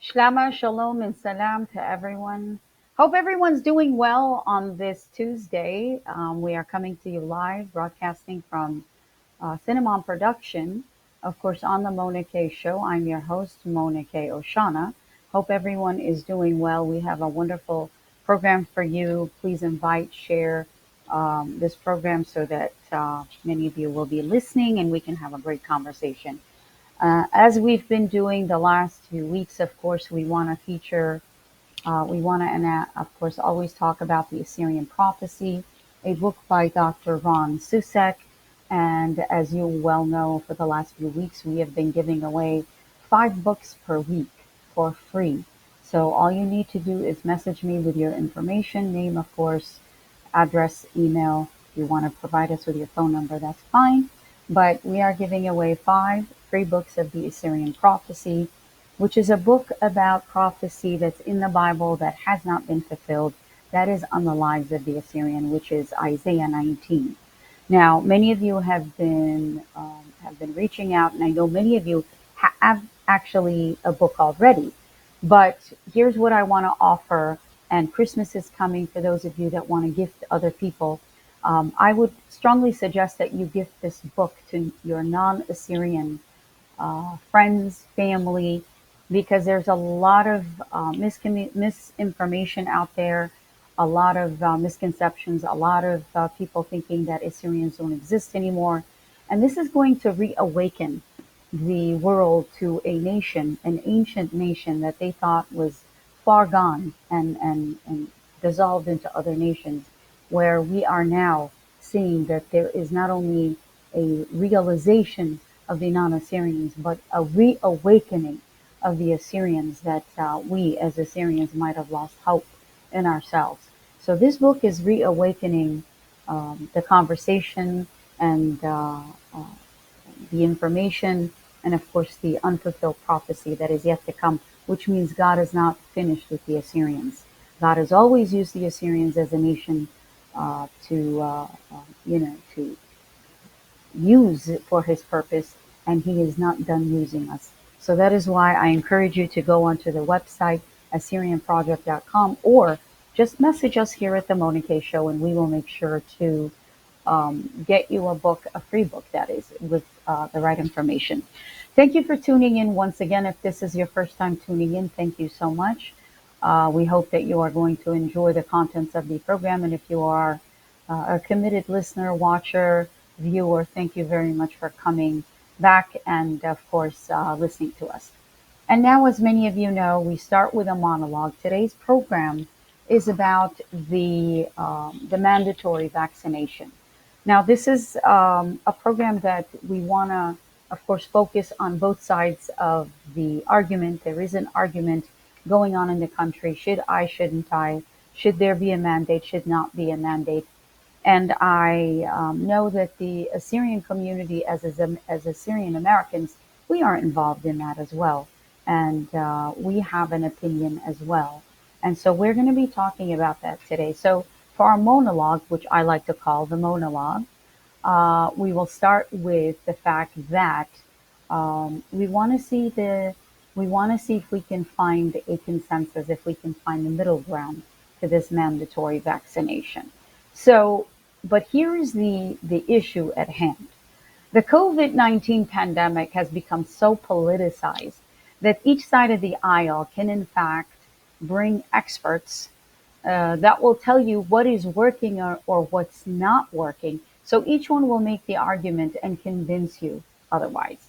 Shlama, shalom, and salam to everyone. Hope everyone's doing well on this Tuesday. We are coming to you live, broadcasting from Cinnamon Production. Of course, on the Mona K Show, I'm your host, Mona K. Oshana. Hope everyone is doing well. We have a wonderful program for you. Please invite, share this program so that many of you will be listening and we can have a great conversation. As we've been doing the last 2 weeks, of course, we want to feature, we want to, and of course, always talk about the Assyrian prophecy, a book by Dr. Ron Susek. And as you well know, for the last few weeks, we have been giving away 5 books per week for free. So all you need to do is message me with your information, name, of course, address, email. If you want to provide us with your phone number, that's fine. But we are giving away 5 free books of the Assyrian prophecy, which is a book about prophecy that's in the Bible that has not been fulfilled. That is on the lives of the Assyrian, which is Isaiah 19. Now, many of you have been reaching out, and I know many of you have actually a book already. But here's what I want to offer, and Christmas is coming for those of you that want to gift other people. I would strongly suggest that you gift this book to your non-Assyrian friends, family, because there's a lot of misinformation out there, a lot of misconceptions, a lot of people thinking that Assyrians don't exist anymore. And this is going to reawaken the world to a nation, an ancient nation that they thought was far gone and dissolved into other nations, where we are now seeing that there is not only a realization of the non-Assyrians, but a reawakening of the Assyrians that we as Assyrians might have lost hope in ourselves. So this book is reawakening the conversation and the information, and of course the unfulfilled prophecy that is yet to come, which means God is not finished with the Assyrians. God has always used the Assyrians as a nation to use it for his purpose, and he is not done using us. So that is why I encourage you to go onto the website, AssyrianProject.com, or just message us here at the Mona K Show, and we will make sure to get you a book, a free book that is, with the right information. Thank you for tuning in once again. If this is your first time tuning in, thank you so much. We hope that you are going to enjoy the contents of the program. And if you are a committed listener, watcher, viewer, thank you very much for coming back and, of course, listening to us. And now, as many of you know, we start with a monologue. Today's program is about the mandatory vaccination. Now, this is a program that we want to, of course, focus on both sides of the argument. There is an argument going on in the country. Should I, shouldn't I? Should there be a mandate? Should not be a mandate? And I know that the Assyrian community, as Assyrian Americans, we are involved in that as well. And we have an opinion as well. And so we're going to be talking about that today. So for our monologue, which I like to call the monologue, we will start with the fact that we want to see if we can find a consensus, if we can find the middle ground to this mandatory vaccination. So, but here is the issue at hand. The COVID-19 pandemic has become so politicized that each side of the aisle can, in fact, bring experts that will tell you what is working or what's not working. So each one will make the argument and convince you otherwise.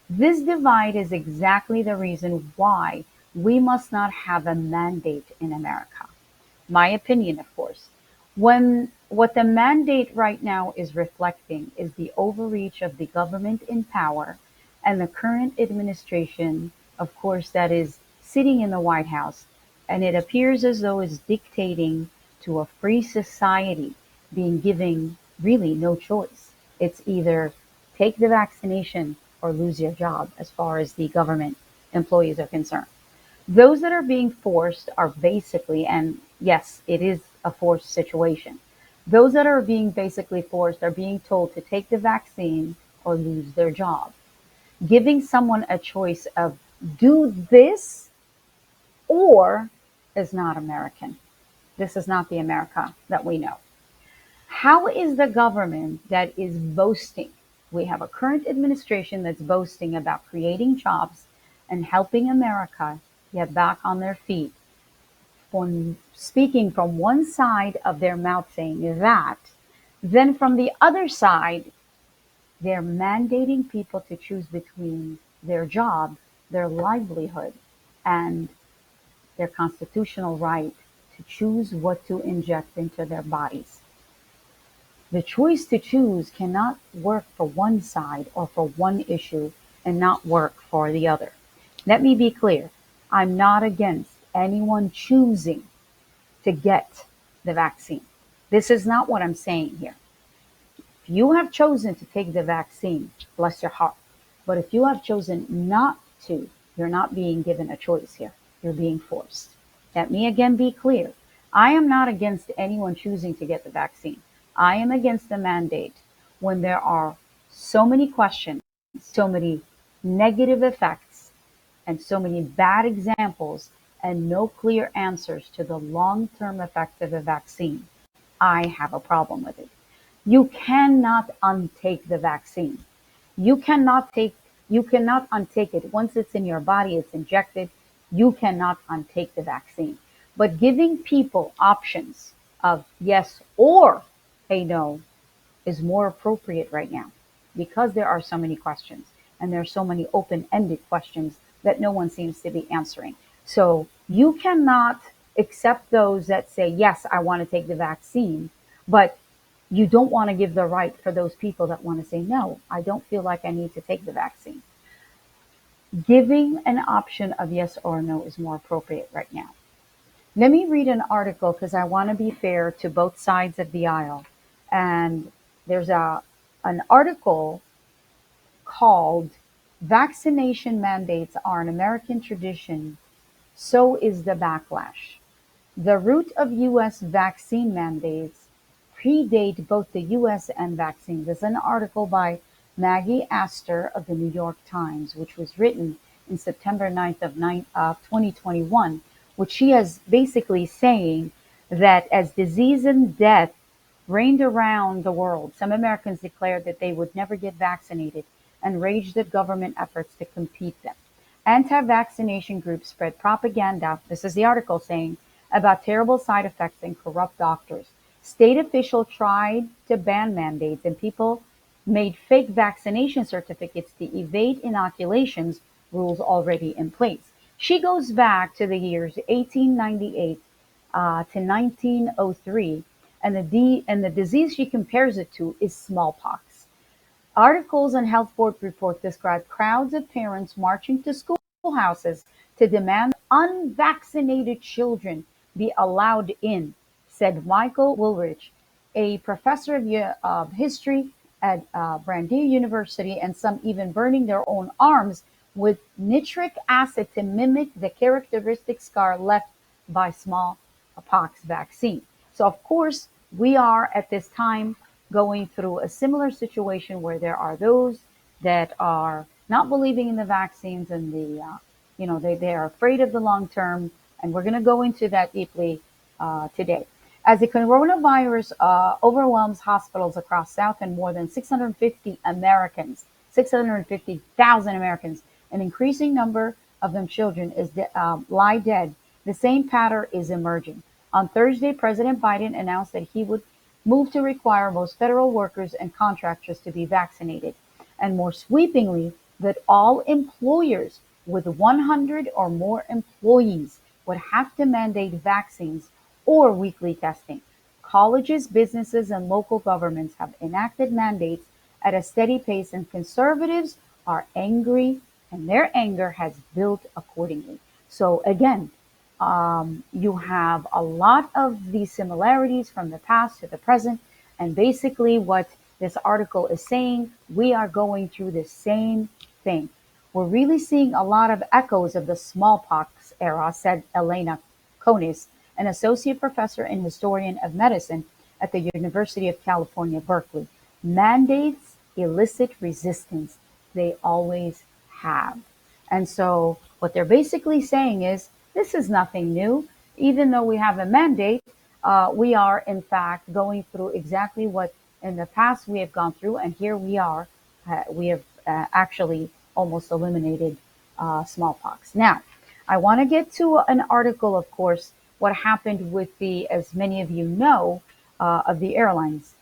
This divide is exactly the reason why we must not have a mandate in America. My opinion, of course. When what the mandate right now is reflecting is the overreach of the government in power and the current administration, of course, that is sitting in the White House, and it appears as though it's dictating to a free society, being given really no choice. It's either take the vaccination or lose your job as far as the government employees are concerned. Those that are being forced are basically, and yes, it is a forced situation. Those that are being basically forced are being told to take the vaccine or lose their job. Giving someone a choice of do this or is not American. This is not the America that we know. How is the government that is boasting? We have a current administration that's boasting about creating jobs and helping America get back on their feet, from speaking from one side of their mouth saying that, then from the other side, they're mandating people to choose between their job, their livelihood, and their constitutional right to choose what to inject into their bodies. The choice to choose cannot work for one side or for one issue and not work for the other. Let me be clear. I'm not against anyone choosing to get the vaccine. This is not what I'm saying here. If you have chosen to take the vaccine, bless your heart. But if you have chosen not to, you're not being given a choice here. You're being forced. Let me again be clear. I am not against anyone choosing to get the vaccine. I am against the mandate when there are so many questions, so many negative effects, and so many bad examples, and no clear answers to the long term effects of a vaccine. I have a problem with it. You cannot untake the vaccine. You cannot take you cannot untake it. Once it's in your body, it's injected. You cannot untake the vaccine. But giving people options of yes or a no is more appropriate right now because there are so many questions and there are so many open-ended questions that no one seems to be answering. So you cannot accept those that say, yes, I want to take the vaccine, but you don't want to give the right for those people that want to say, no, I don't feel like I need to take the vaccine. Giving an option of yes or no is more appropriate right now. Let me read an article because I want to be fair to both sides of the aisle. And there's an article called Vaccination Mandates Are an American Tradition, So is the Backlash. The root of U.S. vaccine mandates predate both the U.S. and vaccines. There's an article by Maggie Astor of the New York Times, which was written in September 9th of 2021, which she is basically saying that as disease and death reigned around the world, some Americans declared that they would never get vaccinated and raged at government efforts to compete them. Anti-vaccination groups spread propaganda, this is the article saying, about terrible side effects and corrupt doctors. State officials tried to ban mandates and people made fake vaccination certificates to evade inoculations rules already in place. She goes back to the years 1898 to 1903, and the disease she compares it to is smallpox. Articles on Health Board report describe crowds of parents marching to schoolhouses to demand unvaccinated children be allowed in, said Michael Woolrich, a professor of history at Brandeis University, and some even burning their own arms with nitric acid to mimic the characteristic scar left by smallpox vaccine. So, of course, we are at this time going through a similar situation where there are those that are not believing in the vaccines and they are afraid of the long term, and we're going to go into that deeply today. As the coronavirus overwhelms hospitals across South and more than 650,000 Americans, an increasing number of them children lie dead, the same pattern is emerging. On Thursday, President Biden announced that he would move to require most federal workers and contractors to be vaccinated, and more sweepingly, that all employers with 100 or more employees would have to mandate vaccines or weekly testing. Colleges, businesses, and local governments have enacted mandates at a steady pace, and conservatives are angry, and their anger has built accordingly. So, again, you have a lot of these similarities from the past to the present. And basically, what this article is saying, we are going through the same thing. We're really seeing a lot of echoes of the smallpox era, said Elena Conis, an associate professor and historian of medicine at the University of California, Berkeley. Mandates elicit resistance. They always have. And so, what they're basically saying is, This is nothing new. Even though we have a mandate, we are in fact going through exactly what in the past we have gone through, and here we are. We have actually almost eliminated smallpox. Now, I want to get to an article, of course, what happened with the, as many of you know, of the airlines.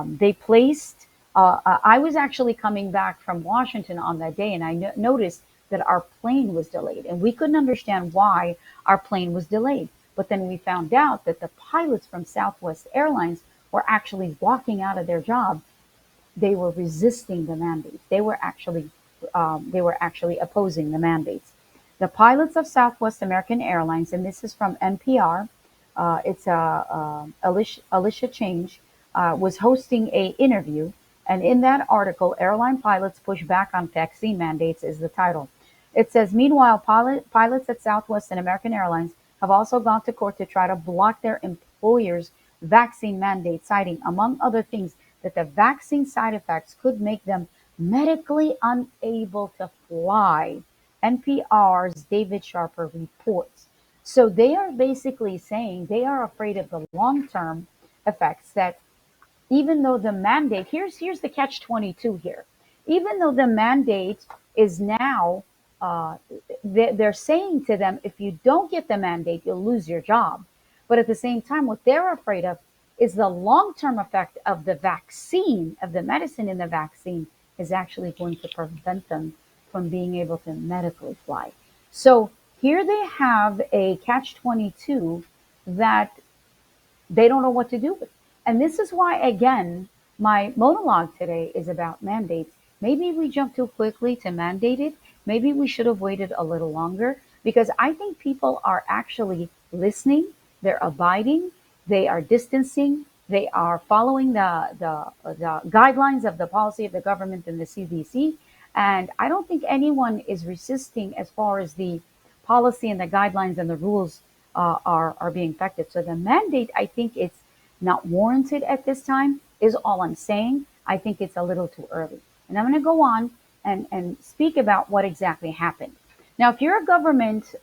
They placed, I was actually coming back from Washington on that day, and I noticed that our plane was delayed, and we couldn't understand why our plane was delayed. But then we found out that the pilots from Southwest Airlines were actually walking out of their job. They were resisting the mandates. They were actually opposing the mandates. The pilots of Southwest American Airlines, and this is from NPR. It's Alicia Change was hosting a interview, and in that article, "Airline Pilots Push Back on Vaccine Mandates" is the title. It says, meanwhile, pilots at Southwest and American Airlines have also gone to court to try to block their employers' vaccine mandate, citing, among other things, that the vaccine side effects could make them medically unable to fly. NPR's David Sharper reports. So they are basically saying they are afraid of the long term effects, that even though the mandate, here's the catch 22 here. Even though the mandate is now, uh, they're saying to them, if you don't get the mandate, you'll lose your job. But at the same time, what they're afraid of is the long term effect of the vaccine, of the medicine in the vaccine, is actually going to prevent them from being able to medically fly. So here they have a catch 22 that they don't know what to do with. And this is why, again, my monologue today is about mandates. Maybe we jumped too quickly to mandate it. Maybe we should have waited a little longer, because I think people are actually listening, they're abiding, they are distancing, they are following the guidelines of the policy of the government and the CDC. And I don't think anyone is resisting as far as the policy and the guidelines and the rules are being affected. So the mandate, I think it's not warranted at this time, is all I'm saying. I think it's a little too early. And I'm going to go on and speak about what exactly happened. Now, if you're a government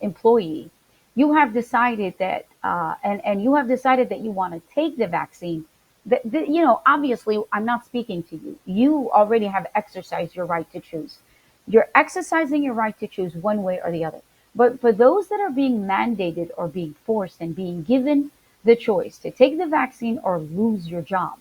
employee, you have decided that, and you have decided that you want to take the vaccine. Obviously, I'm not speaking to you. You already have exercised your right to choose. You're exercising your right to choose one way or the other. But for those that are being mandated or being forced and being given the choice to take the vaccine or lose your job,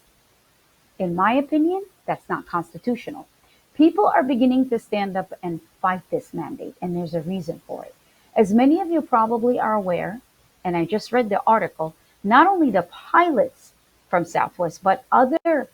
in my opinion, that's not constitutional. People are beginning to stand up and fight this mandate, and there's a reason for it. As many of you probably are aware, and I just read the article, not only the pilots from Southwest, but other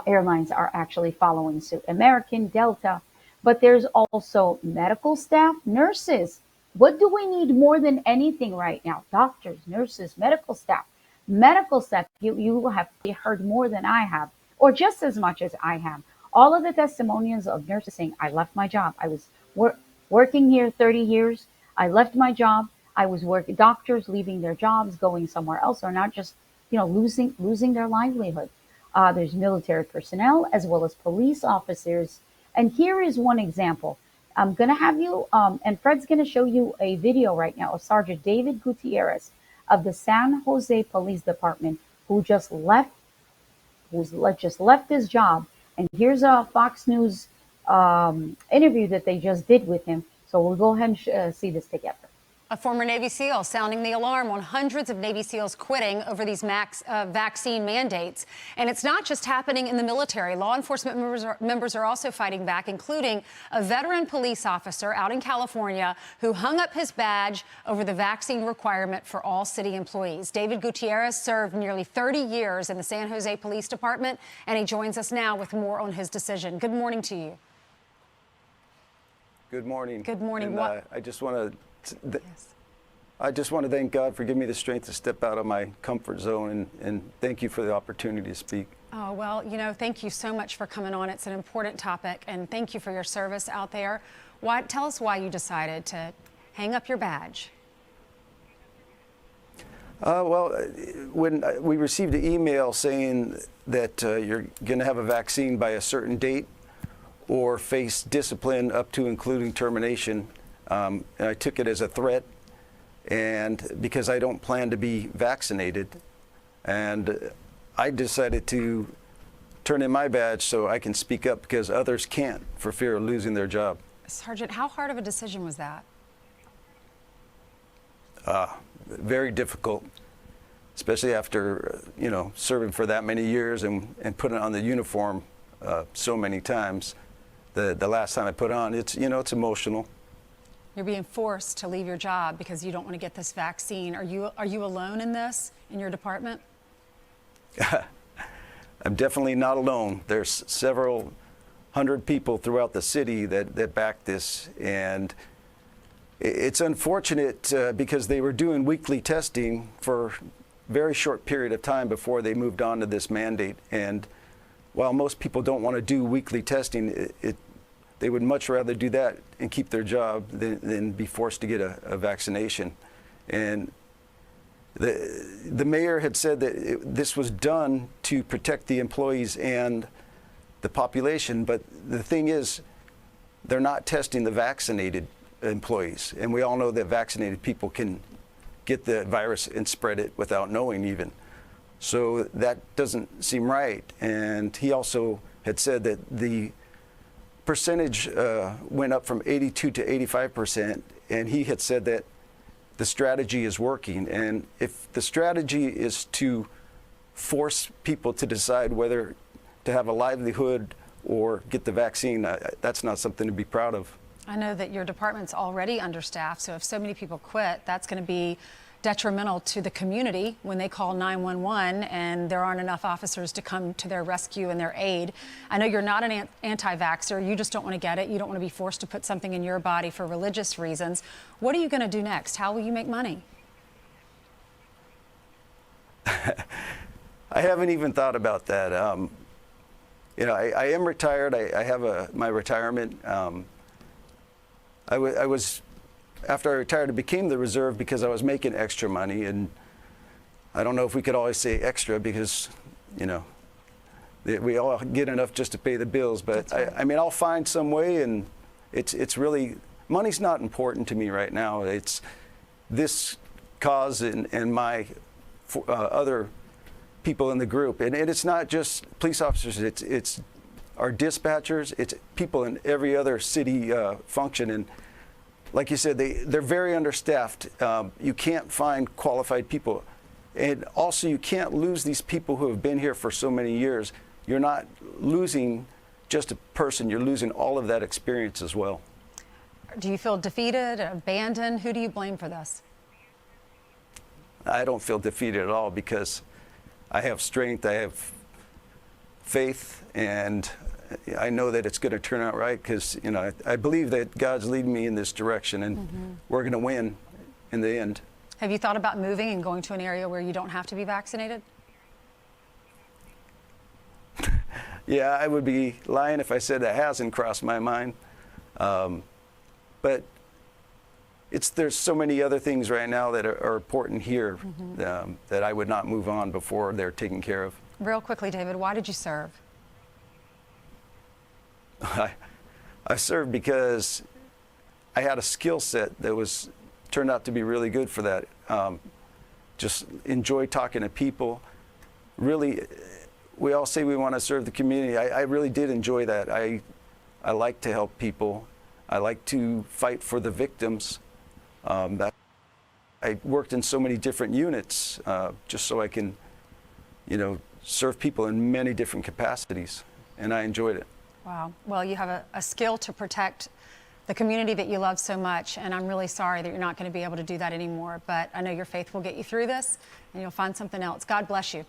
airlines are actually following suit. American, Delta, but there's also medical staff, nurses. What do we need more than anything right now? Doctors, nurses, medical staff. Medical staff, you have heard more than I have, or just as much as I have. All of the testimonials of nurses saying, I left my job. I was working here 30 years. I left my job. I was working, doctors leaving their jobs, going somewhere else, or not just, losing their livelihood. There's military personnel as well as police officers. And here is one example. I'm going to have you, and Fred's going to show you a video right now of Sergeant David Gutierrez of the San Jose Police Department, who just left his job. And here's a Fox News interview that they just did with him. So we'll go ahead and see this together. A former Navy SEAL sounding the alarm on hundreds of Navy SEALs quitting over these vaccine mandates. And it's not just happening in the military. Law enforcement members are also fighting back, including a veteran police officer out in California who hung up his badge over the vaccine requirement for all city employees. David Gutierrez served nearly 30 years in the San Jose Police Department, and he joins us now with more on his decision. Good morning to you. Good morning. Good morning. And, I just want to thank God for giving me the strength to step out of my comfort zone, and thank you for the opportunity to speak. Oh, well, thank you so much for coming on. It's an important topic, and thank you for your service out there. Tell us why you decided to hang up your badge. Well, when we received an email saying that you're going to have a vaccine by a certain date or face discipline up to including termination, and I took it as a threat, and because I don't plan to be vaccinated, and I decided to turn in my badge so I can speak up because others can't for fear of losing their job. Sergeant, how hard of a decision was that? Very difficult, especially after serving for that many years and putting on the uniform so many times. The last time I put on, it's emotional. You're being forced to leave your job because you don't want to get this vaccine. Are you alone in this in your department? I'm definitely not alone. There's several hundred people throughout the city that back this, and it's unfortunate because they were doing weekly testing for a very short period of time before they moved on to this mandate. And while most people don't want to do weekly testing, they would much rather do that and keep their job than be forced to get a vaccination. And the mayor had said that this was done to protect the employees and the population, but the thing is, they're not testing the vaccinated employees, and we all know that vaccinated people can get the virus and spread it without knowing even. So that doesn't seem right. And he also had said that the percentage went up from 82 to 85%, and he had said that the strategy is working. And if the strategy is to force people to decide whether to have a livelihood or get the vaccine, that's not something to be proud of. I know that your department's already understaffed, so if so many people quit, that's going to be detrimental to the community when they call 911 and there aren't enough officers to come to their rescue and their aid. I know you're not an anti-vaxxer. You just don't want to get it. You don't want to be forced to put something in your body for religious reasons. What are you going to do next? How will you make money? I haven't even thought about that. I am retired. I have my retirement. I was after I retired, I became the reserve because I was making extra money, and I don't know if we could always say extra because, we all get enough just to pay the bills. But right. I mean, I'll find some way, and it's really, money's not important to me right now. It's this cause and my other people in the group, and it's not just police officers. It's our dispatchers. It's people in every other city function. And like you said, they're very understaffed. You can't find qualified people. And also, you can't lose these people who have been here for so many years. You're not losing just a person. You're losing all of that experience as well. Do you feel defeated, abandoned? Who do you blame for this? I don't feel defeated at all because I have strength, I have faith, and I know that it's going to turn out right because, I believe that God's leading me in this direction, and we're going to win in the end. Have you thought about moving and going to an area where you don't have to be vaccinated? Yeah, I would be lying if I said that hasn't crossed my mind. But there's so many other things right now that are important here that I would not move on before they're taken care of. Real quickly, David, why did you serve? I served because I had a skill set that turned out to be really good for that. Just enjoy talking to people. Really, we all say we want to serve the community. I really did enjoy that. I like to help people. I like to fight for the victims. I worked in so many different units just so I can, serve people in many different capacities, and I enjoyed it. Wow. Well, you have a skill to protect the community that you love so much, and I'm really sorry that you're not going to be able to do that anymore, but I know your faith will get you through this, and you'll find something else. God bless you.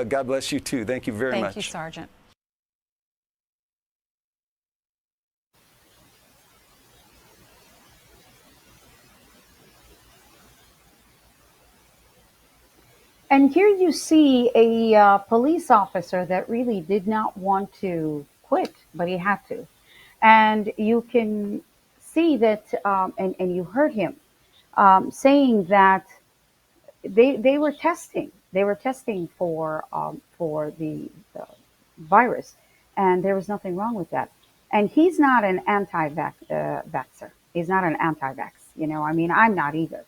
God bless you, too. Thank you very much. Thank you, Sergeant. And here you see a police officer that really did not want to quit, but he had to. And you can see that, and you heard him saying that they were testing. They were testing for the virus, and there was nothing wrong with that. And he's not an anti-vaxxer. He's not an anti-vax. I mean, I'm not either.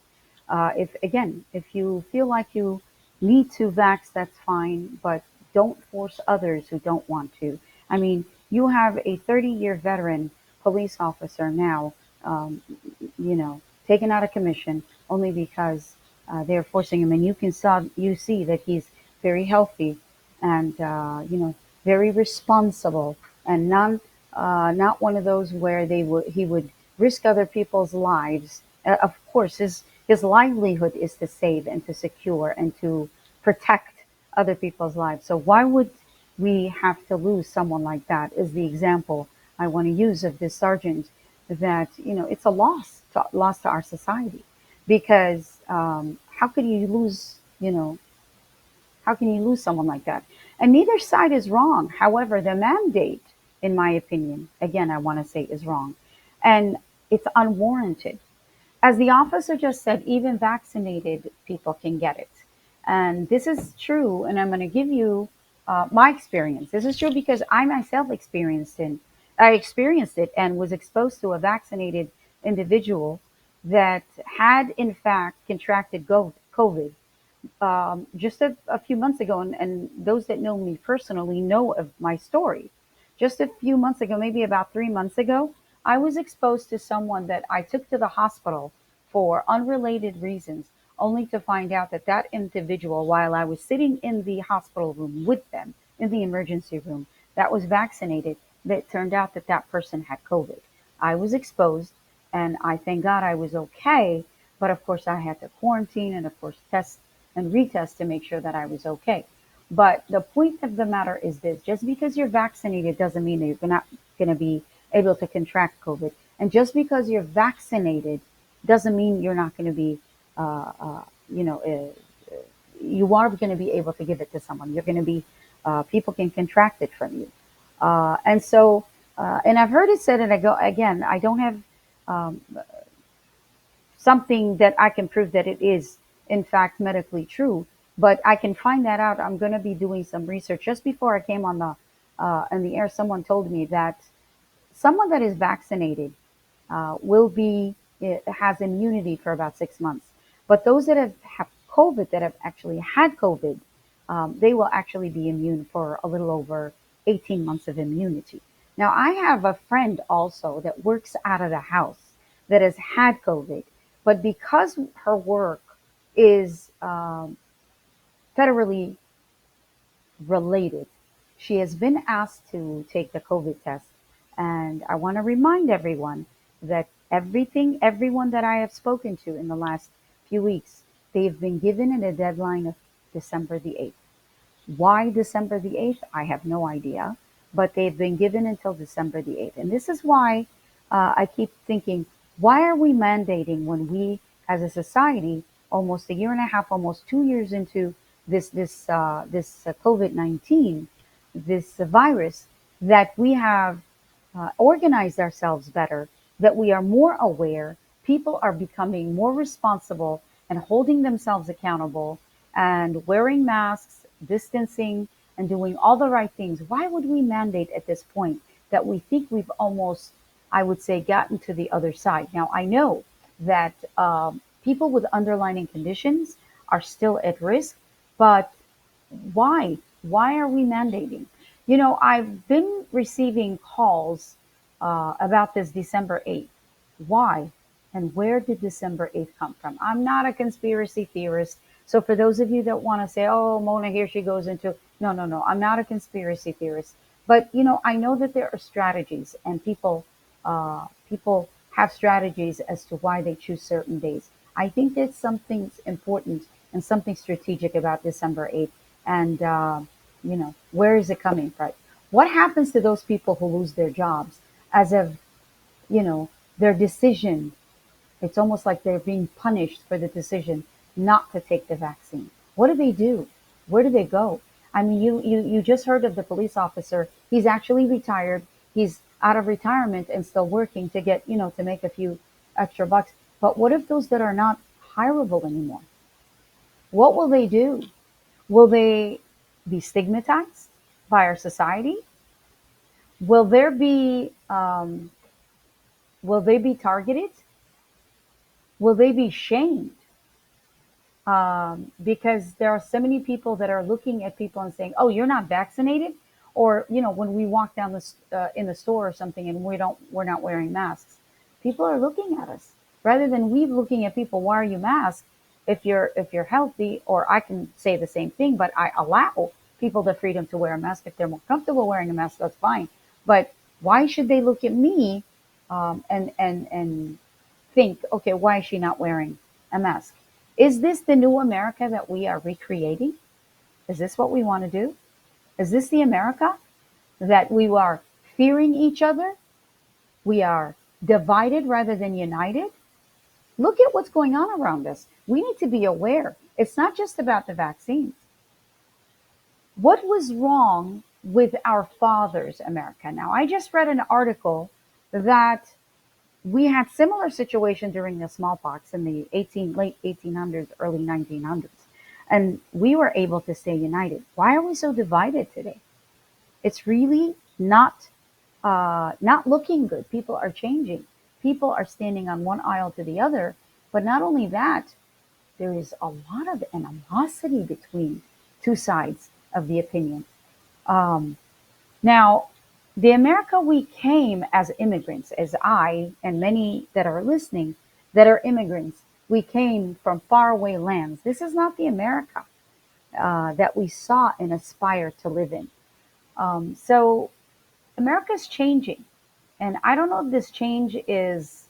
If you feel like you need to vax, that's fine, but don't force others who don't want to. I mean, you have a 30-year veteran police officer now, um, taken out of commission only because they're forcing him, and you see that he's very healthy and very responsible, and not one of those where he would risk other people's lives. Of course, his livelihood is to save and to secure and to protect other people's lives. So why would we have to lose someone like that? Is the example I want to use of this sergeant. That it's a loss to our society, because how could you lose how can you lose someone like that? And neither side is wrong. However, the mandate, in my opinion, again, I want to say is wrong. And it's unwarranted. As the officer just said, even vaccinated people can get it. And this is true. And I'm going to give you my experience. This is true because I myself I experienced it and was exposed to a vaccinated individual that had, in fact, contracted COVID just a few months ago, and those that know me personally know of my story. Just a few months ago, maybe about 3 months ago, I was exposed to someone that I took to the hospital for unrelated reasons, only to find out that that individual, while I was sitting in the hospital room with them, in the emergency room, that was vaccinated, that turned out that that person had COVID. I was exposed, and I thank God I was okay, but of course I had to quarantine and of course test and retest to make sure that I was okay. But the point of the matter is this: just because you're vaccinated doesn't mean that you're not going to be able to contract COVID. And just because you're vaccinated doesn't mean you're not going to be, uh, uh, you know, you are going to be able to give it to someone. You're going to be, people can contract it from you. And I've heard it said, and I go again, I don't have um, something that I can prove that it is, in fact, medically true. But I can find that out. I'm going to be doing some research. Just before I came on the air, someone told me that someone that is vaccinated will be has immunity for about 6 months. But those that have COVID, that have actually had COVID, they will actually be immune for a little over 18 months of immunity. Now, I have a friend also that works out of the house that has had COVID, but because her work is federally related, she has been asked to take the COVID test. And I want to remind everyone that everyone that I have spoken to in the last few weeks, they've been given a deadline of December the 8th. Why December the 8th? I have no idea, but they've been given until December the 8th. And this is why I keep thinking, why are we mandating when we, as a society, almost a year and a half, almost 2 years into this COVID-19, this virus, that we have organized ourselves better, that we are more aware, people are becoming more responsible and holding themselves accountable and wearing masks, distancing, and doing all the right things. Why would we mandate at this point that we think we've almost, I would say, gotten to the other side? Now, I know that people with underlying conditions are still at risk, but why? Why are we mandating? I've been receiving calls about this December 8th. Why? And where did December 8th come from? I'm not a conspiracy theorist. So for those of you that want to say, oh, Mona, here she goes into, no, no, no, I'm not a conspiracy theorist. But, I know that there are strategies, and people have strategies as to why they choose certain days. I think there's something important and something strategic about December 8th. And, where is it coming from? What happens to those people who lose their jobs as of, their decision? It's almost like they're being punished for the decision not to take the vaccine. What do they do? Where do they go? I mean, you just heard of the police officer. He's actually retired. He's out of retirement and still working to get, to make a few extra bucks. But what if those that are not hireable anymore? What will they do? Will they be stigmatized by our society? Will there be will they be targeted? Will they be shamed? Because there are so many people that are looking at people and saying, "Oh, you're not vaccinated," or when we walk down in the store or something and we're not wearing masks, people are looking at us rather than we looking at people. Why are you masked? If you're healthy, or I can say the same thing, but I allow people the freedom to wear a mask. If they're more comfortable wearing a mask, that's fine. But why should they look at me and think, okay, why is she not wearing a mask? Is this the new America that we are recreating? Is this what we want to do? Is this the America that we are fearing each other? We are divided rather than united? Look at what's going on around us. We need to be aware. It's not just about the vaccines. What was wrong with our fathers' America? Now, I just read an article that we had similar situation during the smallpox in the late 1800s, early 1900s, and we were able to stay united. Why are we so divided today? It's really not looking good. People are changing. People are standing on one aisle to the other. But not only that, there is a lot of animosity between two sides of the opinion. Now, the America we came as immigrants, as I and many that are listening that are immigrants, we came from faraway lands. This is not the America that we saw and aspire to live in. So America's changing. And I don't know if this change is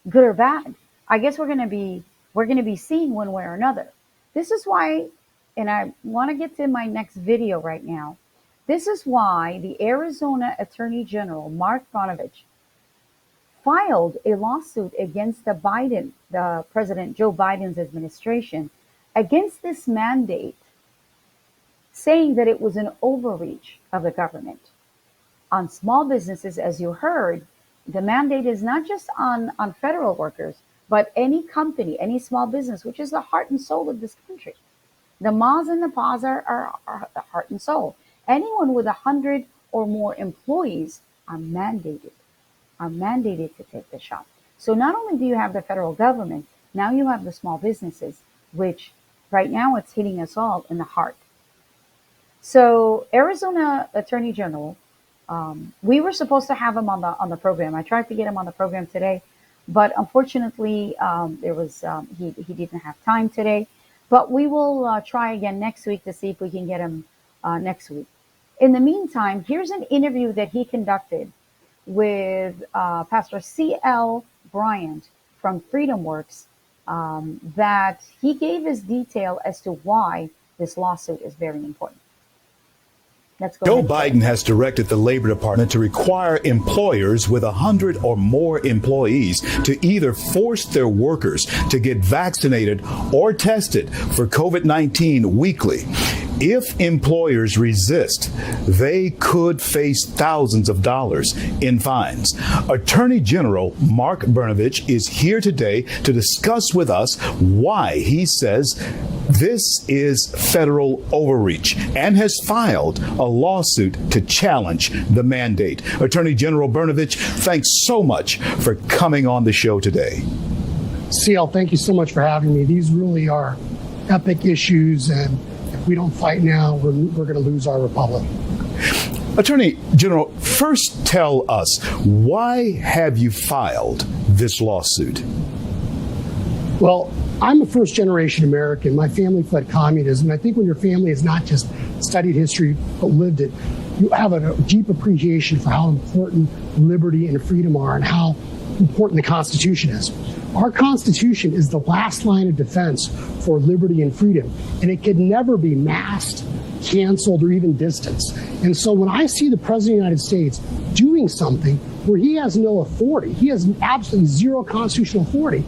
good or bad. I guess we're going to be seeing one way or another. This is why, and I want to get to my next video right now. This is why the Arizona Attorney General, Mark Brnovich, filed a lawsuit against the President Joe Biden's administration, against this mandate, saying that it was an overreach of the government on small businesses. As you heard, the mandate is not just on federal workers, but any company, any small business, which is the heart and soul of this country. The mas and the pas are the heart and soul. Anyone with 100 or more employees are mandated to take the shot. So not only do you have the federal government, now you have the small businesses, which right now it's hitting us all in the heart. So Arizona Attorney General, we were supposed to have him on the program. I tried to get him on the program today, but unfortunately, he didn't have time today. But we will try again next week to see if we can get him next week. In the meantime, here's an interview that he conducted with Pastor C.L. Bryant from Freedom Works, that he gave his detail as to why this lawsuit is very important. Joe Biden has directed the Labor Department to require employers with 100 or more employees to either force their workers to get vaccinated or tested for COVID-19 weekly. If employers resist, they could face thousands of dollars in fines. Attorney General Mark Brnovich is here today to discuss with us why he says this is federal overreach and has filed a lawsuit to challenge the mandate. Attorney General Brnovich, thanks so much for coming on the show today. CL, thank you so much for having me. These really are epic issues, and if we don't fight now, we're going to lose our republic. Attorney General, first tell us, why have you filed this lawsuit? Well, I'm a first-generation American. My family fled communism. And I think when your family has not just studied history, but lived it, you have a deep appreciation for how important liberty and freedom are and how important the Constitution is. Our Constitution is the last line of defense for liberty and freedom, and it can never be masked, canceled, or even distanced. And so when I see the President of the United States doing something where he has no authority, he has absolutely zero constitutional authority,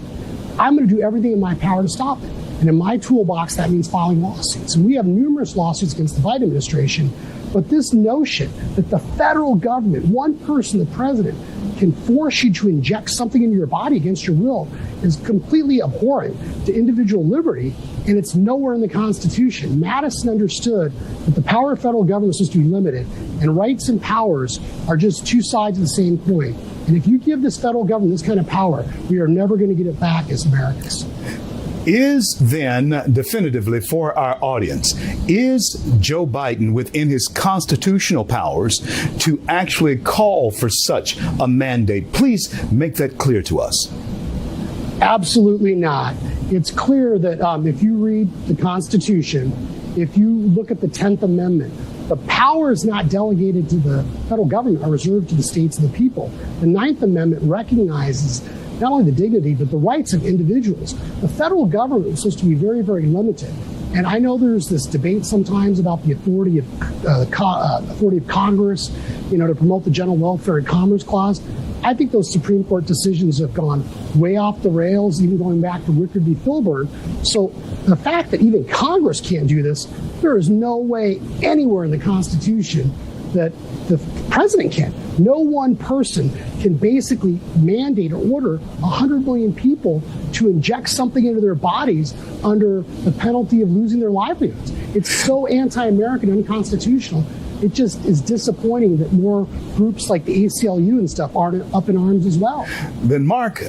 I'm going to do everything in my power to stop it. And in my toolbox, that means filing lawsuits. And we have numerous lawsuits against the Biden administration. But this notion that the federal government, one person, the president, can force you to inject something into your body against your will is completely abhorrent to individual liberty, and it's nowhere in the Constitution. Madison understood that the power of federal government is supposed to be limited, and rights and powers are just two sides of the same coin. And if you give this federal government this kind of power, we are never going to get it back as Americans. Is then definitively for our audience, is Joe Biden within his constitutional powers to actually call for such a mandate? Please make that clear to us. Absolutely not. It's clear that if you read the Constitution, if you look at the 10th Amendment, the power is not delegated to the federal government, are reserved to the states and the people. The 9th Amendment recognizes not only the dignity, but the rights of individuals. The federal government is supposed to be very, very limited. And I know there's this debate sometimes about the authority of Congress, to promote the General Welfare and Commerce Clause. I think those Supreme Court decisions have gone way off the rails, even going back to Wickard v. Filburn. So the fact that even Congress can't do this, there is no way anywhere in the Constitution that the president can. No one person can basically mandate or order 100 million people to inject something into their bodies under the penalty of losing their livelihoods. It's so anti-American and unconstitutional. It just is disappointing that more groups like the ACLU and stuff aren't up in arms as well. Then, Mark,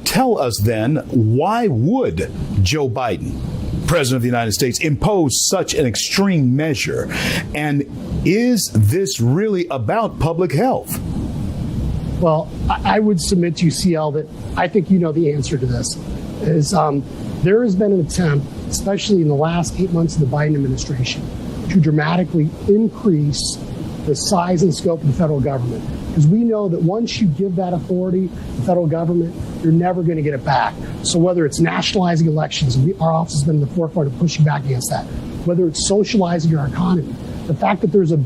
tell us then, why would Joe Biden, President of the United States, impose such an extreme measure? And is this really about public health? Well, I would submit to you, CL, that I think you know the answer to this. Is there has been an attempt, especially in the last 8 months of the Biden administration, to dramatically increase the size and scope of the federal government. Because we know that once you give that authority to the federal government, you're never going to get it back. So whether it's nationalizing elections, our office has been in the forefront of pushing back against that, whether it's socializing our economy, the fact that there's a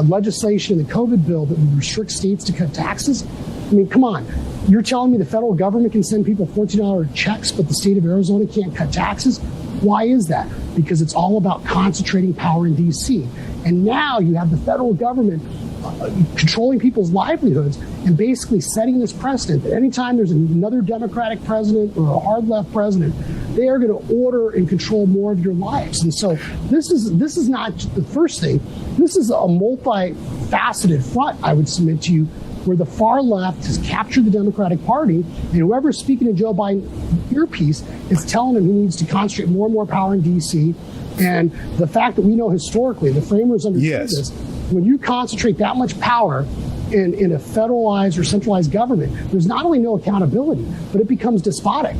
legislation in the COVID bill that would restrict states to cut taxes. I mean, come on. You're telling me the federal government can send people $14 checks, but the state of Arizona can't cut taxes? Why is that? Because it's all about concentrating power in D.C. And now you have the federal government controlling people's livelihoods and basically setting this precedent that anytime there's another Democratic president or a hard left president, they are going to order and control more of your lives. And so this is not the first thing. This is a multifaceted front, I would submit to you, where the far left has captured the Democratic Party, and whoever's speaking to Joe Biden earpiece is telling him he needs to concentrate more and more power in D.C. And the fact that we know historically, the framers understood this, when you concentrate that much power in a federalized or centralized government, there's not only no accountability, but it becomes despotic.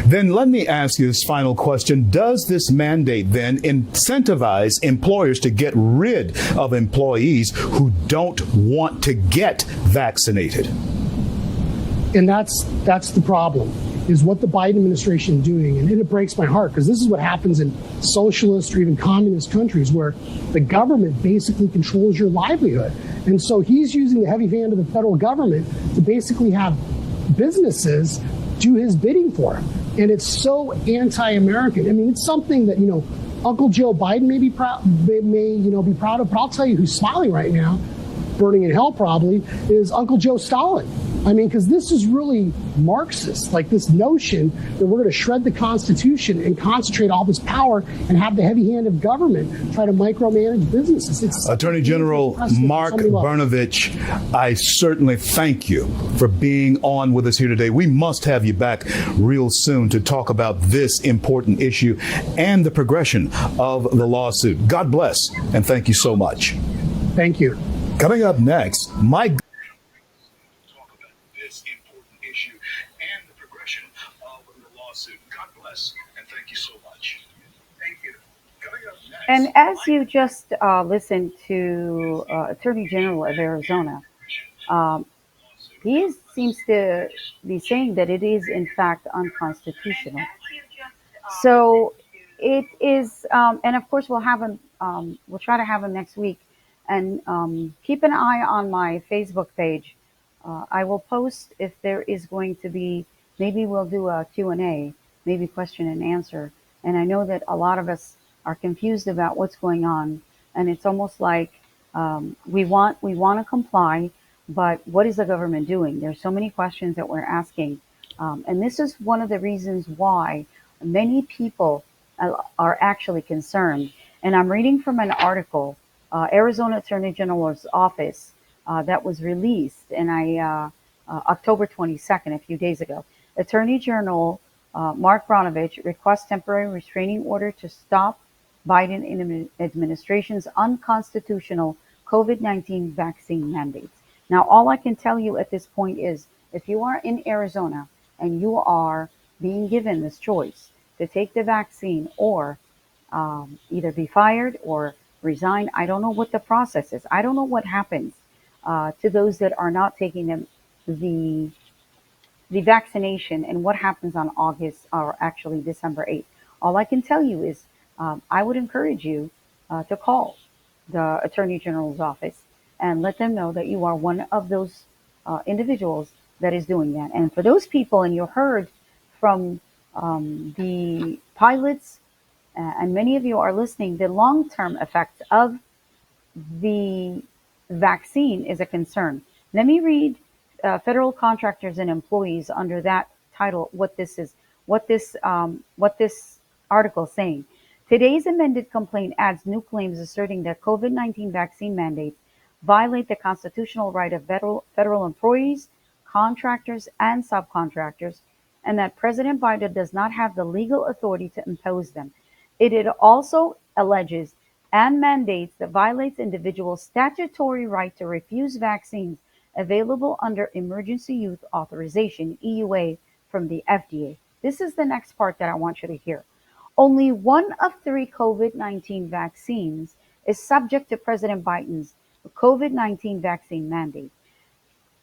Then let me ask you this final question. Does this mandate then incentivize employers to get rid of employees who don't want to get vaccinated? And that's the problem, is what the Biden administration is doing. And it breaks my heart, because this is what happens in socialist or even communist countries, where the government basically controls your livelihood. And so he's using the heavy hand of the federal government to basically have businesses do his bidding for him. And it's so anti-American. I mean, it's something that, Uncle Joe Biden may be proud of, but I'll tell you who's smiling right now, burning in hell probably, is Uncle Joe Stalin. I mean, because this is really Marxist, like this notion that we're going to shred the Constitution and concentrate all this power and have the heavy hand of government try to micromanage businesses. It's Attorney General Mark Brnovich, I certainly thank you for being on with us here today. We must have you back real soon to talk about this important issue and the progression of the lawsuit. God bless, and thank you so much. Thank you. Coming up next, my And as you just listened to Attorney General of Arizona, he seems to be saying that it is in fact unconstitutional. So it is, and of course we'll have him. We'll try to have him next week, and keep an eye on my Facebook page. I will post if there is going to be. Maybe we'll do a Q&A, maybe question and answer. And I know that a lot of us are confused about what's going on, and it's almost like we want to comply, but what is the government doing? There's so many questions that we're asking, and this is one of the reasons why many people are actually concerned. And I'm reading from an article, Arizona Attorney General's office, that was released, and I October 22nd, a few days ago. Attorney General Mark Bronovich requests temporary restraining order to stop Biden administration's unconstitutional COVID-19 vaccine mandates. Now, all I can tell you at this point is if you are in Arizona and you are being given this choice to take the vaccine or either be fired or resign, I don't know what the process is. I don't know what happens to those that are not taking the the vaccination and what happens on August or actually December 8th. All I can tell you is I would encourage you to call the Attorney General's office and let them know that you are one of those individuals that is doing that. And for those people, and you heard from the pilots, and many of you are listening, the long term effects of the vaccine is a concern. Let me read federal contractors and employees under that title what this article is saying. Today's amended complaint adds new claims asserting that COVID-19 vaccine mandates violate the constitutional right of federal employees, contractors, and subcontractors, and that President Biden does not have the legal authority to impose them. It also alleges and mandates that violates individuals' statutory right to refuse vaccines available under emergency use authorization, EUA, from the FDA. This is the next part that I want you to hear. Only one of 3 COVID-19 vaccines is subject to President Biden's COVID-19 vaccine mandate.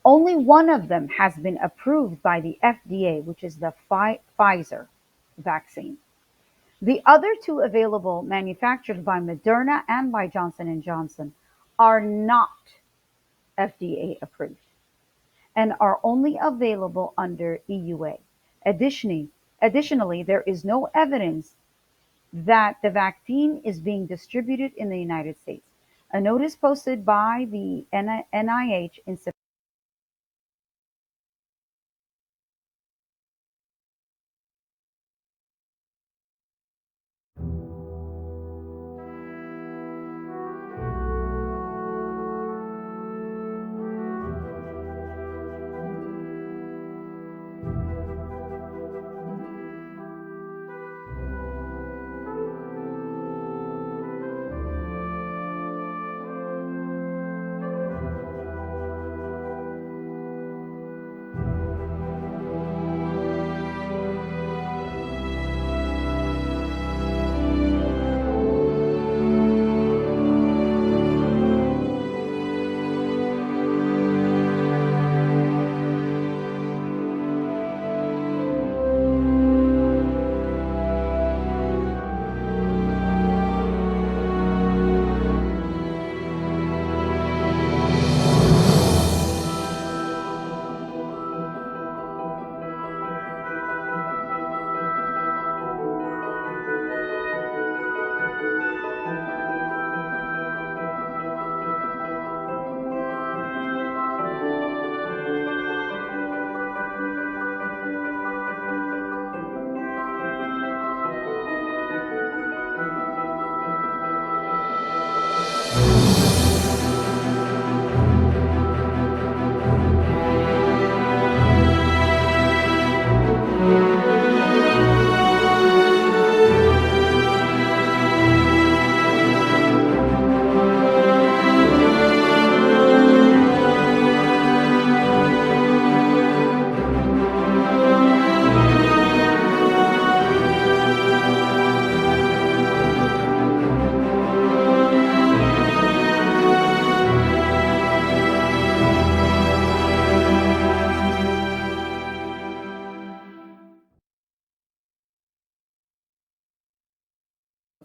Only one of them has been approved by the FDA, which is the Pfizer vaccine. The other 2 available, manufactured by Moderna and by Johnson & Johnson, are not FDA approved and are only available under EUA. Additionally, there is no evidence that the vaccine is being distributed in the United States. A notice posted by the NIH in September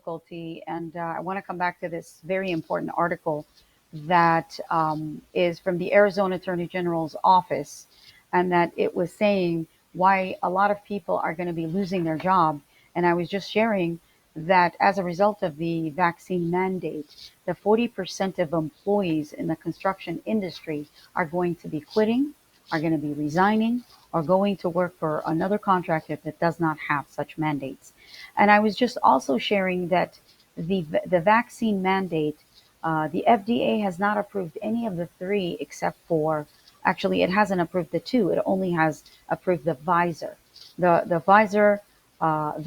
difficulty, and I want to come back to this very important article that is from the Arizona Attorney General's office, and that it was saying why a lot of people are going to be losing their job. And I was just sharing that as a result of the vaccine mandate, the 40% of employees in the construction industry are going to be quitting, are going to be resigning, or going to work for another contractor that does not have such mandates. And I was just also sharing that the vaccine mandate, the FDA has not approved any of the 3 except for Actually, it hasn't approved the two. It only has approved the Pfizer, the Pfizer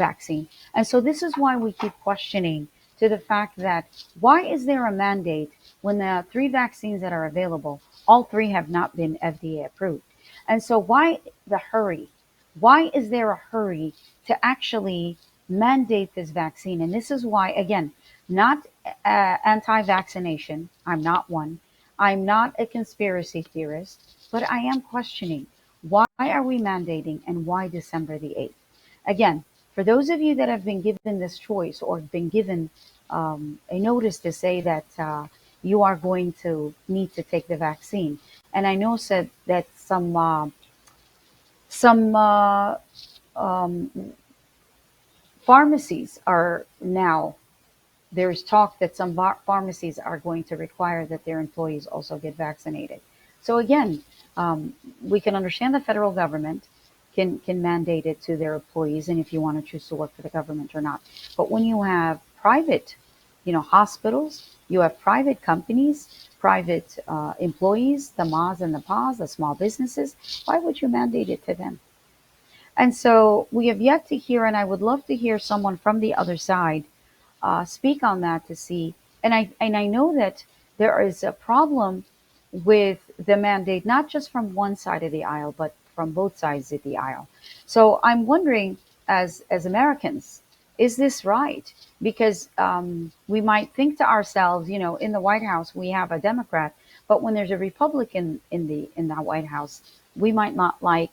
vaccine. And so this is why we keep questioning to the fact that why is there a mandate when the three vaccines that are available, all three have not been FDA approved? And so why the hurry? Why is there a hurry to actually mandate this vaccine? And this is why, again, not anti-vaccination. I'm not one. I'm not a conspiracy theorist, but I am questioning why are we mandating and why December the 8th? Again, for those of you that have been given this choice or been given a notice to say that you are going to need to take the vaccine, and I know said that some pharmacies are now, there's talk that some pharmacies are going to require that their employees also get vaccinated. So again, we can understand the federal government can mandate it to their employees, and if you want to choose to work for the government or not. But when you have private, hospitals, you have private companies, private employees, the mas and the pas, the small businesses, why would you mandate it to them? And so we have yet to hear, and I would love to hear someone from the other side speak on that to see. And I know that there is a problem with the mandate, not just from one side of the aisle, but from both sides of the aisle. So I'm wondering, as Americans, is this right? Because we might think to ourselves, in the White House we have a Democrat, but when there's a Republican in that White House, we might not like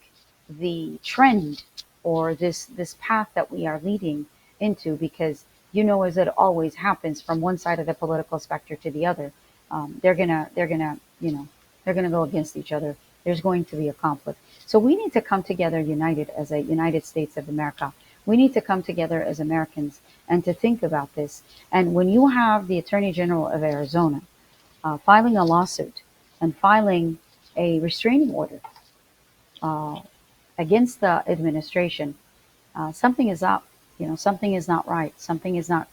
the trend or this path that we are leading into, because as it always happens from one side of the political spectrum to the other, they're gonna go against each other. There's going to be a conflict. So we need to come together united as a United States of America. We need to come together as Americans and to think about this. And when you have the Attorney General of Arizona filing a lawsuit and filing a restraining order against the administration, something is up. Something is not right. Something is not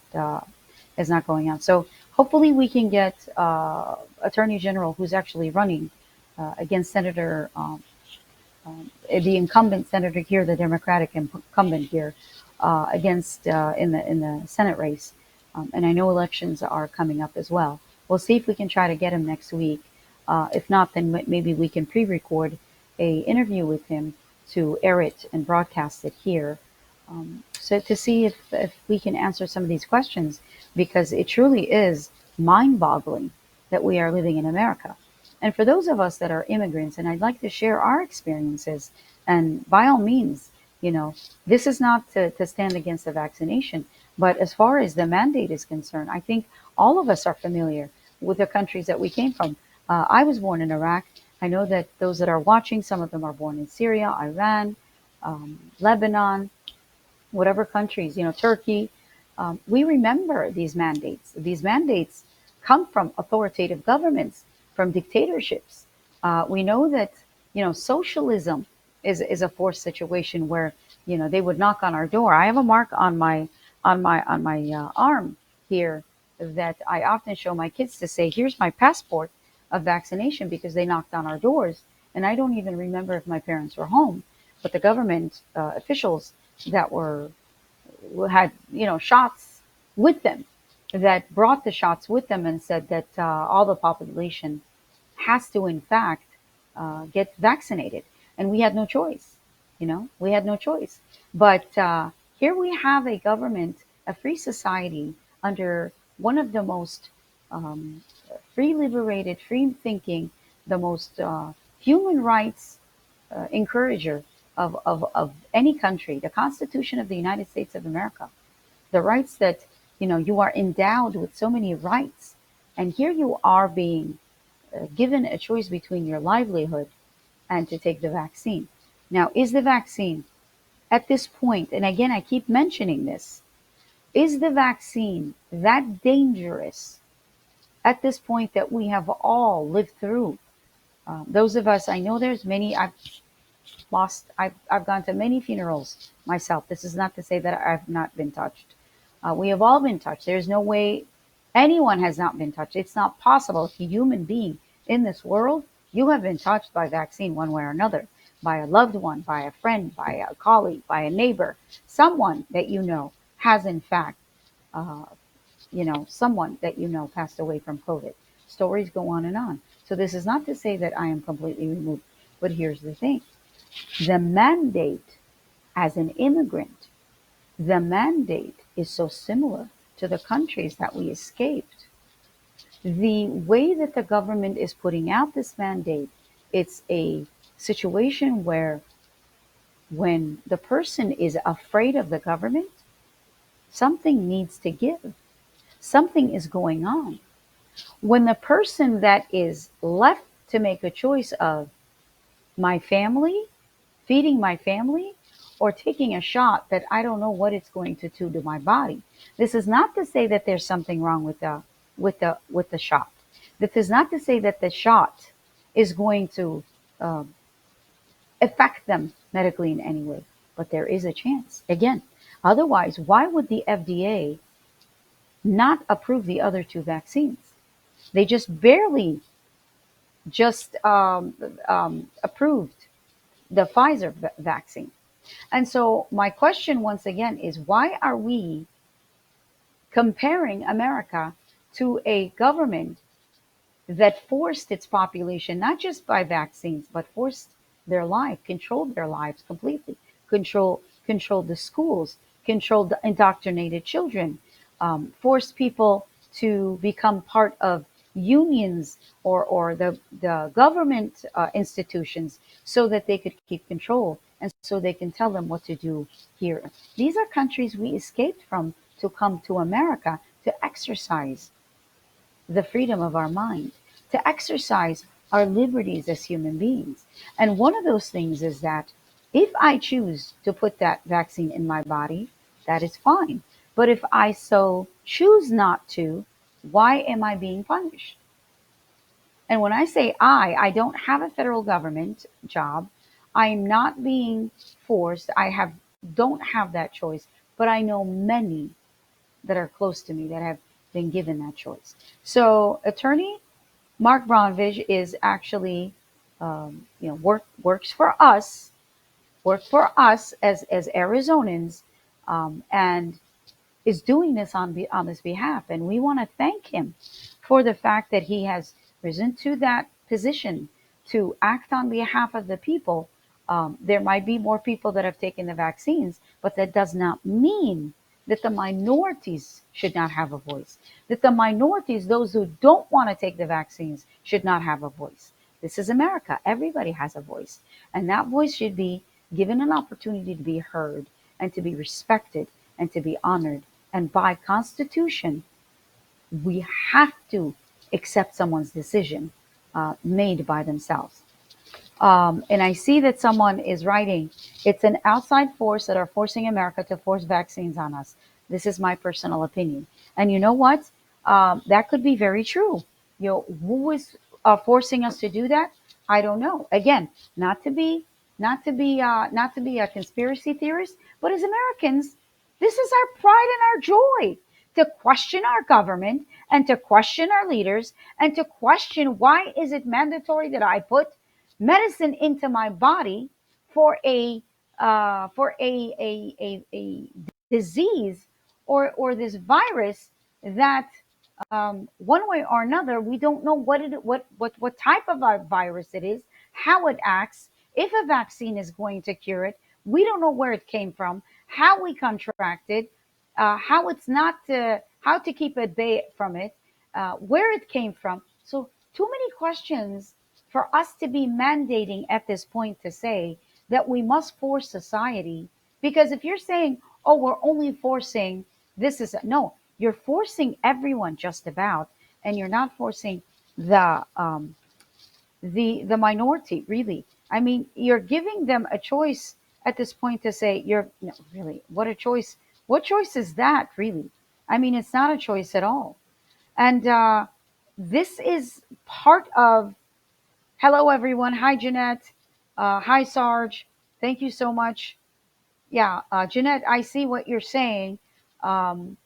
going on. So hopefully we can get Attorney General who's actually running against Senator, the incumbent senator here, the Democratic incumbent here, against in the Senate race. And I know elections are coming up as well. We'll see if we can try to get him next week. If not, then maybe we can pre-record a interview with him to air it and broadcast it here. So to see if we can answer some of these questions, because it truly is mind-boggling that we are living in America. And for those of us that are immigrants, and I'd like to share our experiences, and by all means, this is not to stand against the vaccination, but as far as the mandate is concerned, I think all of us are familiar with the countries that we came from. I was born in Iraq. I know that those that are watching, some of them are born in Syria, Iran, Lebanon, whatever countries, Turkey. We remember these mandates. These mandates come from authoritative governments, from dictatorships. We know that, socialism is a forced situation where, they would knock on our door. I have a mark on my arm here that I often show my kids to say, here's my passport of vaccination, because they knocked on our doors. And I don't even remember if my parents were home, but the government officials that had shots with them, that brought the shots with them and said that all the population has to in fact get vaccinated, and we had no choice. We had no choice. But here we have a government, a free society, under one of the most free, liberated, free thinking, the most human rights encourager of any country, the Constitution of the United States of America, the rights that, you are endowed with so many rights. And here you are being given a choice between your livelihood and to take the vaccine. Now, is the vaccine at this point, and again, I keep mentioning this, is the vaccine that dangerous at this point that we have all lived through? Those of us, I know there's many, I've gone to many funerals myself. This is not to say that I've not been touched. We have all been touched. There's no way anyone has not been touched. It's not possible. If a human being in this world You have been touched by vaccine one way or another, by a loved one, by a friend, by a colleague, by a neighbor. Someone that you know has in fact, uh, someone that you know passed away from COVID. Stories go on and on. So this is not to say that I am completely removed, but here's the thing. The mandate as an immigrant, the mandate is so similar to the countries that we escaped. The way that the government is putting out this mandate, it's a situation where when the person is afraid of the government, something needs to give. Something is going on. When the person that is left to make a choice of my family, feeding my family, or taking a shot that I don't know what it's going to do to my body. This is not to say that there's something wrong with the shot. This is not to say that the shot is going to um, affect them medically in any way, but there is a chance. Again, otherwise, why would the FDA not approve the other two vaccines? They just barely just approved the Pfizer vaccine. And so my question once again is, why are we comparing America to a government that forced its population, not just by vaccines, but forced their life, controlled their lives completely, controlled the schools, controlled the indoctrinated children, forced people to become part of unions or the government institutions so that they could keep control and so they can tell them what to do here. These are countries we escaped from to come to America to exercise the freedom of our mind, to exercise our liberties as human beings. And one of those things is that if I choose to put that vaccine in my body, that is fine. But if I so choose not to, why am I being punished? And when I say I don't have a federal government job. I'm not being forced. Don't have that choice. But I know many that are close to me that have been given that choice. So, attorney Mark Brnovich is actually, works for us as Arizonans, and is doing this on this behalf, and we want to thank him for the fact that he has risen to that position to act on behalf of the people. There might be more people that have taken the vaccines, but that does not mean that the minorities should not have a voice. That the minorities, those who don't want to take the vaccines, should not have a voice. This is America. Everybody has a voice, and that voice should be given an opportunity to be heard and to be respected and to be honored. And by Constitution, we have to accept someone's decision made by themselves. And I see that someone is writing, it's an outside force that are forcing America to force vaccines on us. This is my personal opinion. And you know what? That could be very true. Who is forcing us to do that? I don't know. Again, not to be a conspiracy theorist, but as Americans, this is our pride and our joy to question our government and to question our leaders and to question, why is it mandatory that I put medicine into my body for a disease or this virus that, one way or another, we don't know what type of a virus it is, how it acts, if a vaccine is going to cure it. We don't know where it came from, how we contracted, how it's not how to keep at bay from it, where it came from. So too many questions for us to be mandating at this point to say that we must force society. Because if you're saying, oh, we're only forcing this, is no, you're forcing everyone just about, and you're not forcing the minority, really. I mean, you're giving them a choice at this point to say, you're no, really, what a choice. What choice is that, really? I mean, it's not a choice at all. And this is part of, hello, everyone. Hi, Jeanette. Hi, Sarge. Thank you so much. Yeah, Jeanette, I see what you're saying. Um,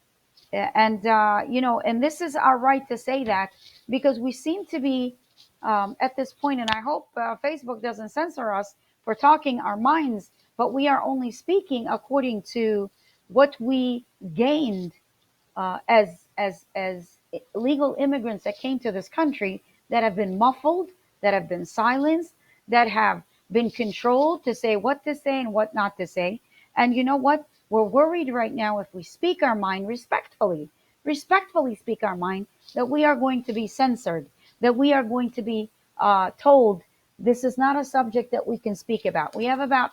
and this is our right to say that, because we seem to be at this point, and I hope Facebook doesn't censor us for talking our minds, but we are only speaking according to what we gained as legal immigrants that came to this country, that have been muffled, that have been silenced, that have been controlled to say what to say and what not to say. And you know what? We're worried right now, if we speak our mind respectfully speak our mind, that we are going to be censored, that we are going to be told this is not a subject that we can speak about. We have about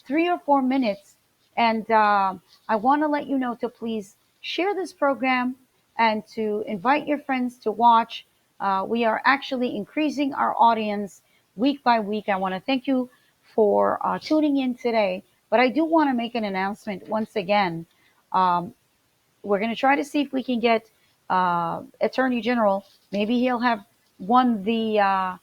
3 or 4 minutes, and I want to let you know to please share this program and to invite your friends to watch. We are actually increasing our audience week by week. I want to thank you for tuning in today. But I do want to make an announcement once again. Um, we're going to try to see if we can get Attorney General. Maybe he'll have won the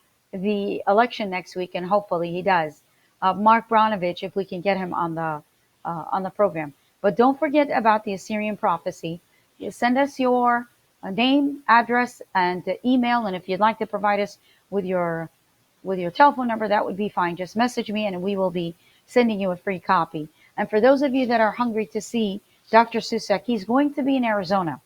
election next week, and hopefully he does. Mark Bronovich, if we can get him on the program. But don't forget about the Assyrian prophecy. You send us your name, address, and email, and if you'd like to provide us with your telephone number, that would be fine. Just message me, and we will be sending you a free copy. And for those of you that are hungry to see Dr. Susek, he's going to be in Arizona.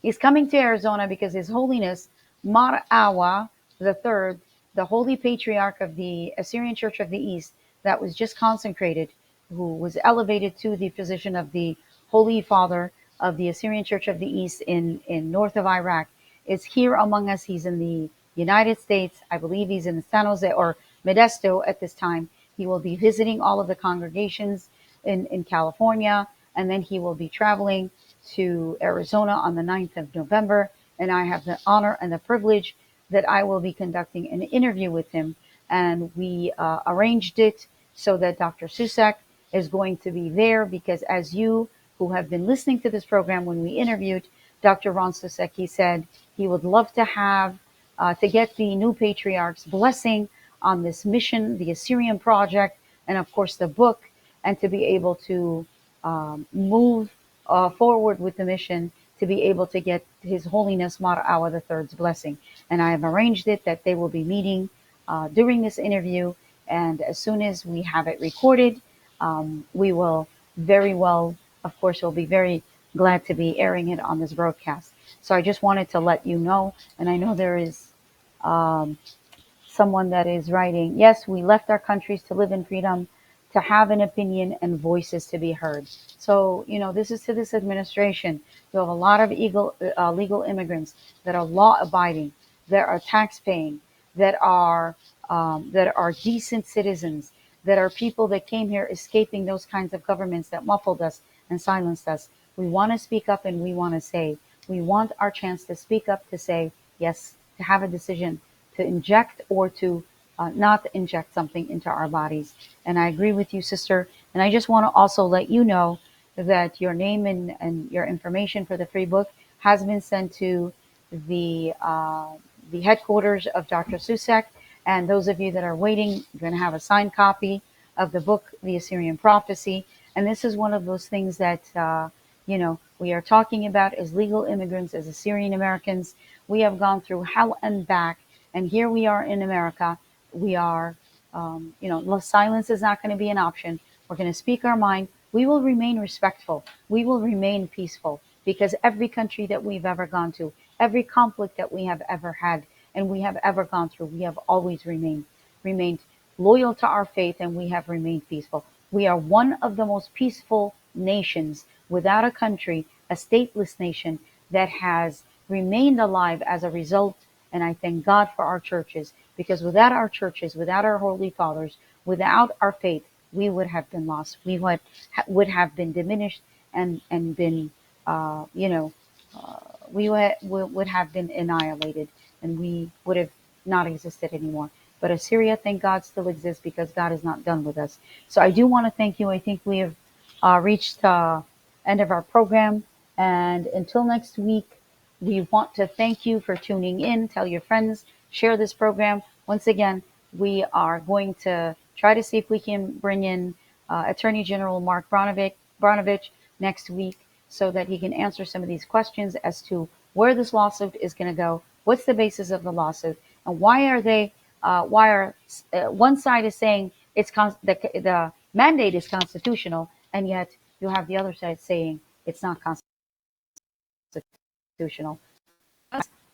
He's coming to Arizona because His Holiness Mar Awa III, the Holy Patriarch of the Assyrian Church of the East, that was just consecrated, who was elevated to the position of the Holy Father of the Assyrian Church of the East in north of Iraq, is here among us. He's in the United States. I believe he's in San Jose or Modesto at this time. He will be visiting all of the congregations in California, and then he will be traveling to Arizona on the 9th of November. And I have the honor and the privilege that I will be conducting an interview with him. And we arranged it so that Dr. Susek is going to be there, because as you who have been listening to this program, when we interviewed Dr. Ron Susek, he said he would love to have, to get the new patriarch's blessing on this mission, the Assyrian Project, and of course the book, and to be able to move forward with the mission, to be able to get His Holiness Mar Awa III's blessing. And I have arranged it that they will be meeting during this interview, and as soon as we have it recorded, we will very well, of course, we'll be very glad to be airing it on this broadcast. So I just wanted to let you know, and I know there is someone that is writing, yes, we left our countries to live in freedom, to have an opinion and voices to be heard. So, you know, this is to this administration. You have a lot of legal immigrants that are law abiding, that are tax paying, that are decent citizens, that are people that came here escaping those kinds of governments that muffled us and silenced us. We want to speak up, and we want to say, we want our chance to speak up, to say yes, to have a decision to inject or to not inject something into our bodies. And I agree with you, sister. And I just want to also let you know that your name and your information for the free book has been sent to the headquarters of Dr. Susek. And those of you that are waiting, you're going to have a signed copy of the book, The Assyrian Prophecy. And this is one of those things that, we are talking about as legal immigrants, as Assyrian Americans. We have gone through hell and back. And here we are in America. We are, silence is not going to be an option. We're going to speak our mind. We will remain respectful. We will remain peaceful, because every country that we've ever gone to, every conflict that we have ever had and we have ever gone through, we have always remained loyal to our faith, and we have remained peaceful. We are one of the most peaceful nations, without a country, a stateless nation that has remained alive as a result. And I thank God for our churches, because without our churches, without our holy fathers, without our faith, we would have been lost. We would have been diminished and been, we would have been annihilated, and we would have not existed anymore. But Assyria, thank God, still exists, because God is not done with us. So I do want to thank you. I think we have reached the end of our program. And until next week, we want to thank you for tuning in. Tell your friends, share this program. Once again, we are going to try to see if we can bring in Attorney General Mark Bronovich next week, so that he can answer some of these questions as to where this lawsuit is going to go, what's the basis of the lawsuit, And why are they? One side is saying the mandate is constitutional, and yet you have the other side saying it's not constitutional.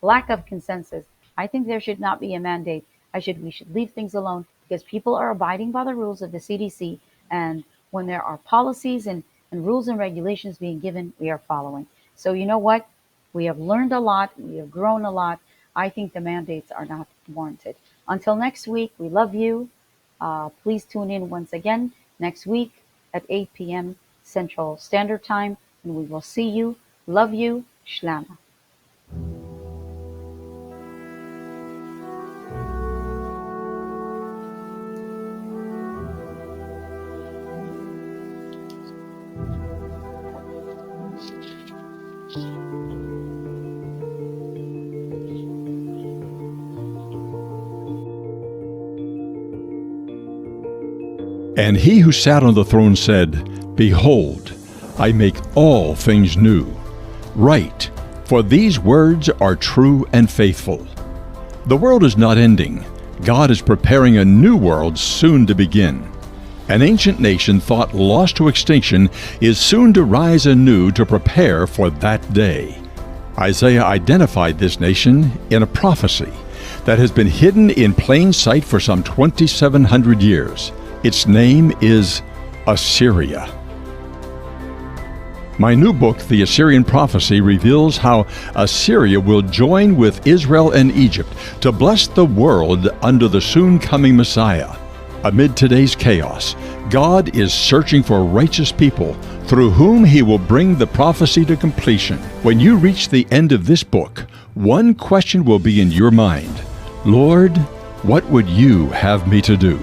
Lack of consensus. I think there should not be a mandate. We should leave things alone because people are abiding by the rules of the CDC, and when there are policies and rules and regulations being given, we are following. So you know what? We have learned a lot. We have grown a lot. I think the mandates are not warranted. Until next week, we love you. Please tune in once again next week at 8 p.m. Central Standard Time, and we will see you. Love you. Shlama. And he who sat on the throne said, Behold, I make all things new. Write, for these words are true and faithful. The world is not ending. God is preparing a new world soon to begin. An ancient nation thought lost to extinction is soon to rise anew to prepare for that day. Isaiah identified this nation in a prophecy that has been hidden in plain sight for some 2,700 years. Its name is Assyria. My new book, The Assyrian Prophecy, reveals how Assyria will join with Israel and Egypt to bless the world under the soon-coming Messiah. Amid today's chaos, God is searching for righteous people through whom He will bring the prophecy to completion. When you reach the end of this book, one question will be in your mind: Lord, what would you have me to do?